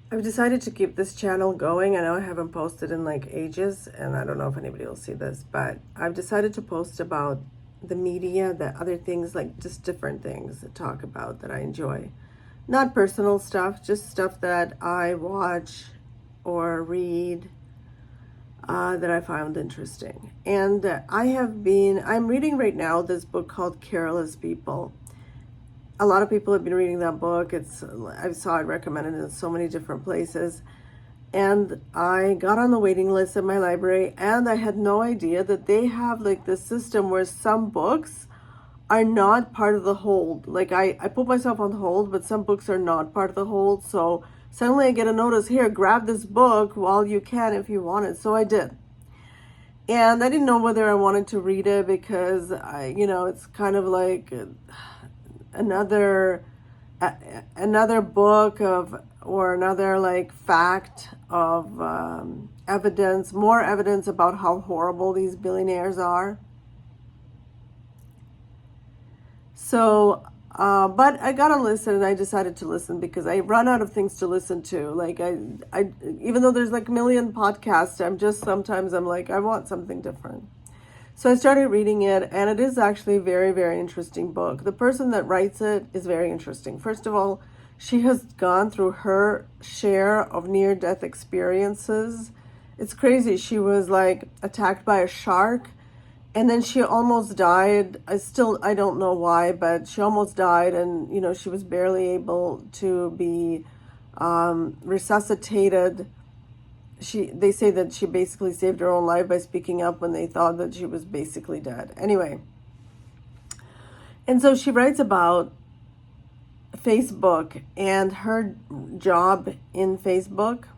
I've decided to keep this channel going. I know I haven't posted in like ages, and I don't know if anybody will see this, but I've decided to post about the media, the other things, like just different things to talk about that I enjoy. Not personal stuff, just stuff that I watch or read that I found interesting. And I'm reading right now this book called Careless People. A lot of people have been reading that book. I saw it recommended in so many different places. And I got on the waiting list at my library, and I had no idea that they have like this system where some books are not part of the hold. Like I put myself on hold, but some books are not part of the hold. So suddenly I get a notice, here, grab this book while you can if you want it. So I did. And I didn't know whether I wanted to read it because it's kind of like another another book of or another like fact of evidence, more evidence about how horrible these billionaires are. So, but I got to listen, and I decided to listen because I run out of things to listen to. Like even though there's like a million podcasts, sometimes I'm like, I want something different. So I started reading it, and it is actually a very, very interesting book. The person that writes it is very interesting. First of all, she has gone through her share of near-death experiences. It's crazy. She was like attacked by a shark, and then she almost died. I don't know why, but she almost died, and she was barely able to be resuscitated. They say that she basically saved her own life by speaking up when they thought that she was basically dead. Anyway, and so she writes about Facebook and her job in Facebook.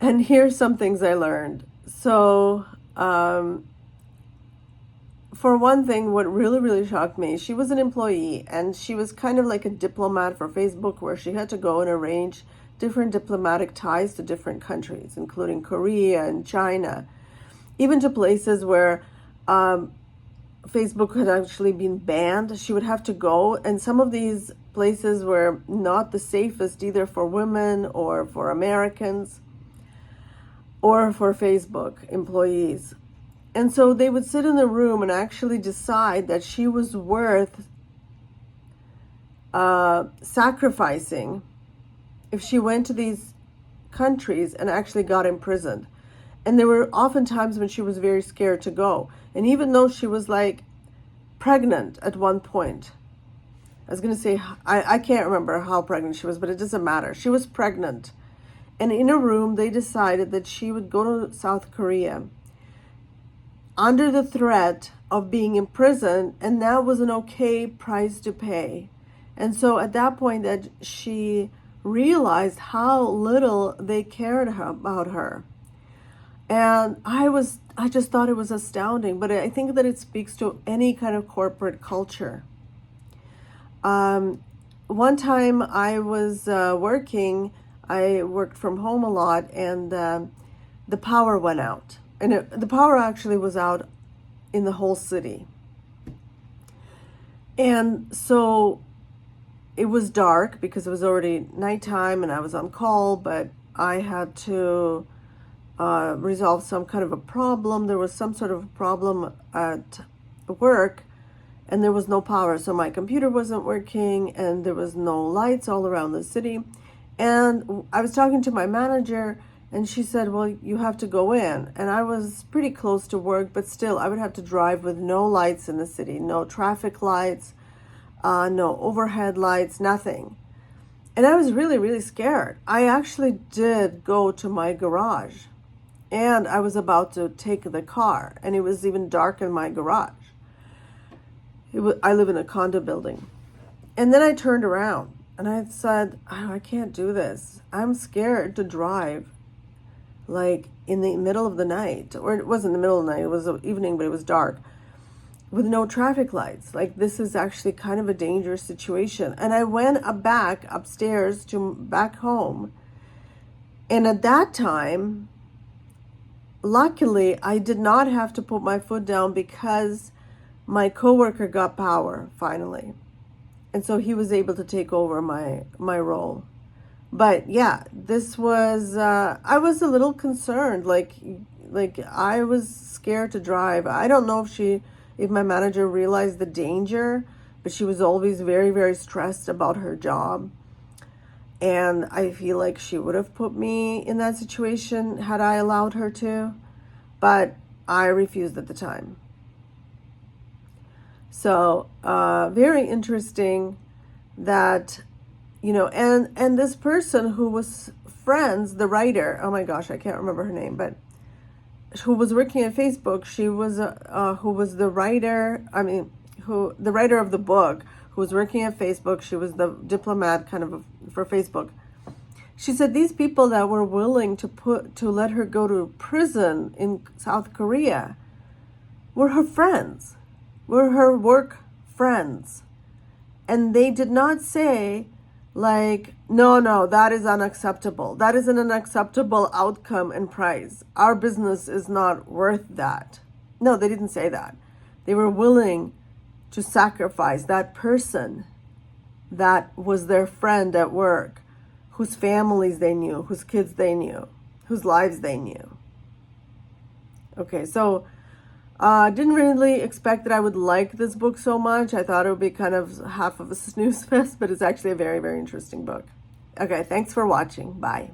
And here's some things I learned. So, for one thing, what really, really shocked me, she was an employee, and she was kind of like a diplomat for Facebook, where she had to go and arrange different diplomatic ties to different countries, including Korea and China, even to places where Facebook had actually been banned. She would have to go, and some of these places were not the safest either for women or for Americans or for Facebook employees. And so they would sit in the room and actually decide that she was worth sacrificing if she went to these countries and actually got imprisoned. And there were often times when she was very scared to go. And even though she was like pregnant at one point, I was going to say, I can't remember how pregnant she was, but it doesn't matter. She was pregnant. And in a room, they decided that she would go to South Korea under the threat of being imprisoned, and that was an okay price to pay. And so at that point that she realized how little they cared about her. And I just thought it was astounding, but I think that it speaks to any kind of corporate culture. One time I was working, I worked from home a lot, and the power went out. And the power actually was out in the whole city. And so it was dark because it was already nighttime and I was on call, but I had to resolve some kind of a problem. There was some sort of problem at work, and there was no power. So my computer wasn't working, and there was no lights all around the city. And I was talking to my manager, and she said, well, you have to go in. And I was pretty close to work, but still, I would have to drive with no lights in the city, no traffic lights, no overhead lights, nothing. And I was really, really scared. I actually did go to my garage, and I was about to take the car, and it was even dark in my garage. I live in a condo building. And then I turned around, and I said, oh, I can't do this. I'm scared to drive like in the middle of the night, or it wasn't the middle of the night, it was evening, but it was dark, with no traffic lights. Like, this is actually kind of a dangerous situation. And I went back upstairs back home. And at that time, luckily, I did not have to put my foot down because my coworker got power finally. And so he was able to take over my role. But yeah, this was I was a little concerned, like I was scared to drive. I don't know if my manager realized the danger, but she was always very, very stressed about her job. And I feel like she would have put me in that situation had I allowed her to, but I refused at the time. So, very interesting that, and this person who was friends, the writer, oh my gosh, I can't remember her name, but who was working at Facebook, she was, who was the writer, the writer of the book, who was working at Facebook, she was the diplomat kind of for Facebook. She said these people that were willing to let her go to prison in South Korea were her friends, were her work friends. And they did not say, like, no, that is unacceptable. That is an unacceptable outcome and price. Our business is not worth that. No, they didn't say that. They were willing to sacrifice that person that was their friend at work, whose families they knew, whose kids they knew, whose lives they knew. Okay, so didn't really expect that I would like this book so much. I thought it would be kind of half of a snooze fest, but it's actually a very, very interesting book. Okay, thanks for watching. Bye.